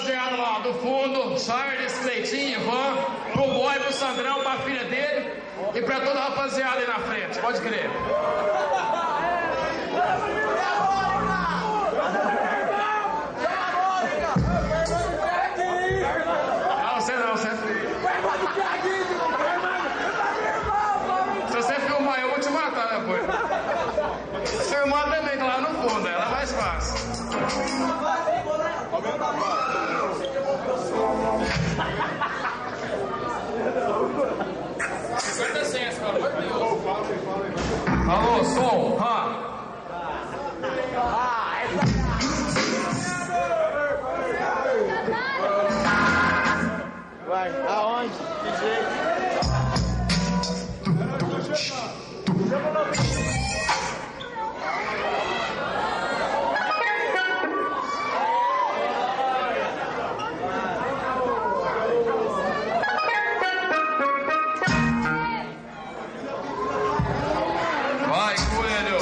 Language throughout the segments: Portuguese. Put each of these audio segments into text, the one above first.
rapaziada lá do fundo, Charles, Cleitinho, Ivan, pro boy, pro Sandrão, pra filha dele e pra toda a rapaziada aí na frente, pode crer. Não, você. Se você filmar eu vou te matar depois. Sua irmã também tá lá no fundo, ela é mais fácil. Alô, som, Vai, aonde? Que jeito? Vai, Coelho.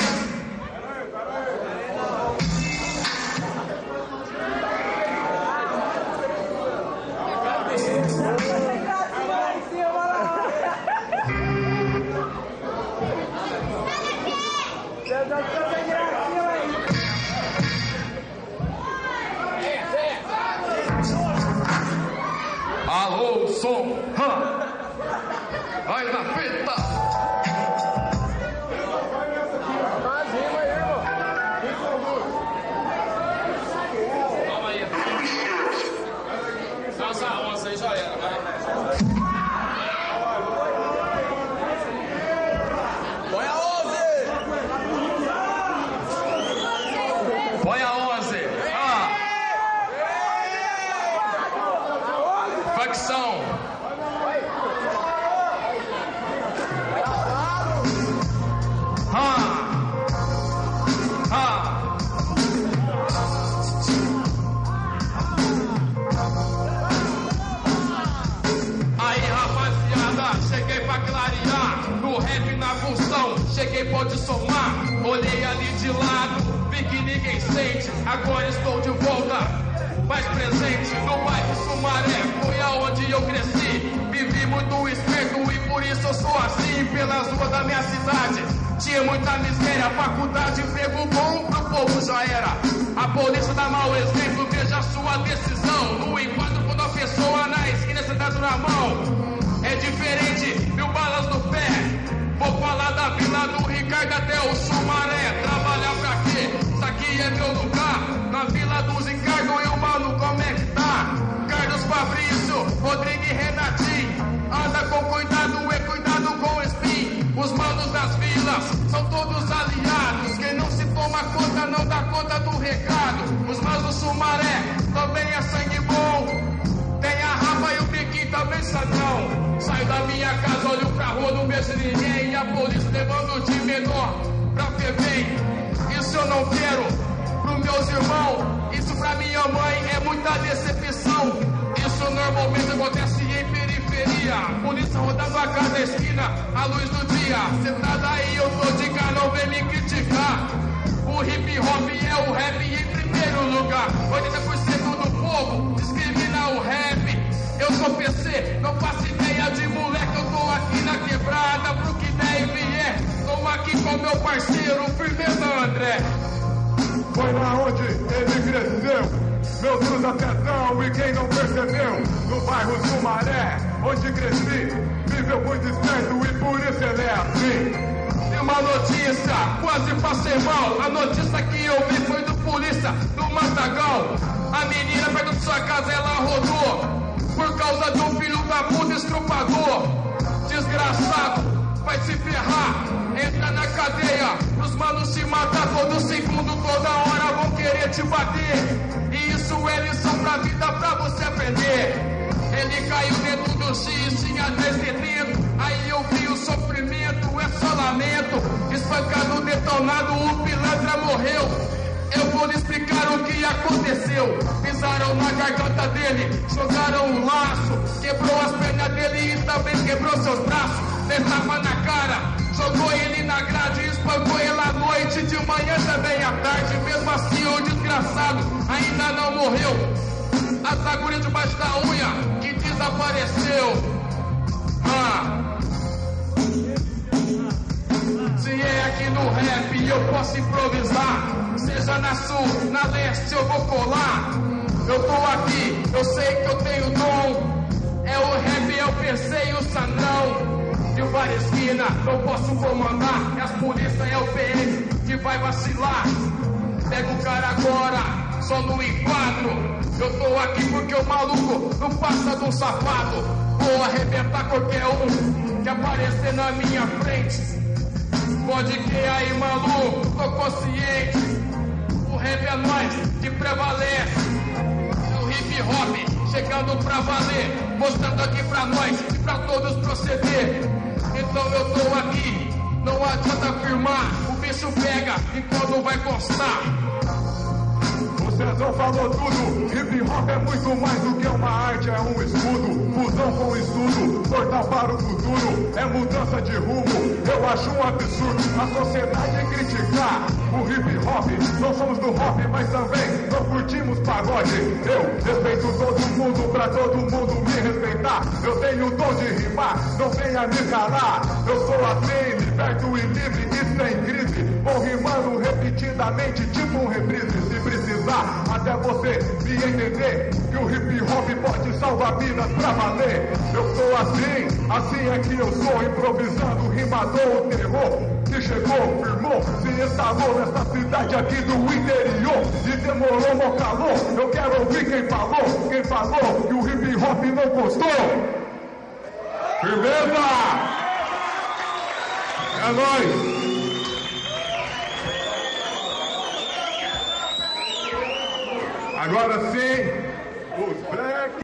Alô, som, vai na fita. Calma aí. Essa onça aí já era, vai. Põe a 11. Põe a 11. Facção. Aí, rapaziada, cheguei pra clarear. No rap na função, cheguei pode somar. Olhei ali de lado, vi que ninguém sente. Agora estou de volta, mais presente no bairro Sumaré, foi aonde eu cresci. Vivi muito esperto e por isso eu sou assim. Pelas ruas da minha cidade tinha muita miséria. Faculdade, emprego bom pro povo já era. A polícia dá mau exemplo, veja a sua decisão. No enquadro quando a pessoa na esquina sentado na mão. É diferente, 1000 balas no pé. Vou falar da Vila do Ricardo até o Sumaré. Trabalhar pra quê? Isso aqui é meu lugar. Na Vila dos Ricardo e o mano, como é que tá? Carlos Fabrício, Rodrigo e Renatinho. Anda com cuidado e cuidado com o espinho. Os manos das vilas são todos aliados. Quem não se toma conta não dá conta do recado. Os manos do Sumaré também é sangue bom. Tem a Rafa e o Piquinho também Sandrão. Saio da minha casa, olho pra rua, não vejo ninguém. E a polícia levando de menor pra FEBEM. Isso eu não quero pros meus irmãos. Isso pra minha mãe é muita decepção. Isso normalmente acontece em periferia. Polícia rodando a cada esquina, a luz do dia. Sentado aí eu tô de cá, não vem me criticar. O hip hop é o rap em primeiro lugar. 80% do povo discrimina o rap. Eu sou PC, não faço ideia de moleque. Eu tô aqui na quebrada, pro que der e vier. Tô aqui com meu parceiro, firmeza André. Foi lá onde ele cresceu, meu Deus afetão e quem não percebeu. No bairro Sumaré, onde cresci, viveu muito esperto e por isso ele é assim. E uma notícia, quase passei mal. A notícia que eu vi foi do polícia, do Matagal. A menina perto de sua casa, ela rodou por causa do filho da puta estrupador. Desgraçado, vai se ferrar, entra na cadeia. Os manos se matam todo segundo, toda hora vão querer te bater. E isso é lição pra vida, pra você aprender. Ele caiu dentro do X, tinha 10 dentro. Aí eu vi o sofrimento, é só lamento. Espancado, detonado, o pilantra morreu. Eu vou lhe explicar o que aconteceu. Pisaram na garganta dele, jogaram um laço. Quebrou as pernas dele e também quebrou seus braços. Tentava na cara, jogou ele na grade, espancou ele à noite, de manhã também à tarde. Mesmo assim o desgraçado ainda não morreu. as agulhas debaixo da unha que desapareceu. Se é aqui no rap eu posso improvisar, seja na sul, na leste eu vou colar. Eu tô aqui, eu sei que eu tenho dom. É o rap, é o PC e o Sanão. De várias esquinas eu posso comandar. E as polícias é o PM que vai vacilar. Pega o cara agora, só no enquadro. Eu tô aqui porque o maluco não passa de um safado. Vou arrebentar qualquer um que aparecer na minha frente. Pode que aí, maluco, tô consciente. O rap é nós que prevalece. O hip hop chegando pra valer, mostrando aqui pra nós e pra todos proceder. Então eu tô aqui, não adianta afirmar. O bicho pega e quando vai constar. O Cezão falou tudo, hip hop é muito mais do que uma arte, é um estudo, fusão com estudo, portal para o futuro, é mudança de rumo. Eu acho um absurdo a sociedade criticar o hip hop. Nós somos do hop, mas também não curtimos pagode. Eu respeito todo mundo, pra todo mundo me respeitar. Eu tenho o dom de rimar, não venha me calar. Eu sou assim, liberto e livre e sem crise. Vou rimando repetidamente, tipo um reprise. Se precisar, até você me entender, que o hip hop pode salvar vidas pra valer. Eu sou assim é que eu sou, improvisando, rimador, o terror que chegou, firmou, se instalou nessa cidade aqui do interior e demorou no calor. Eu quero ouvir quem falou que o hip hop não gostou. Firmeza! É nóis! Agora sim, os Black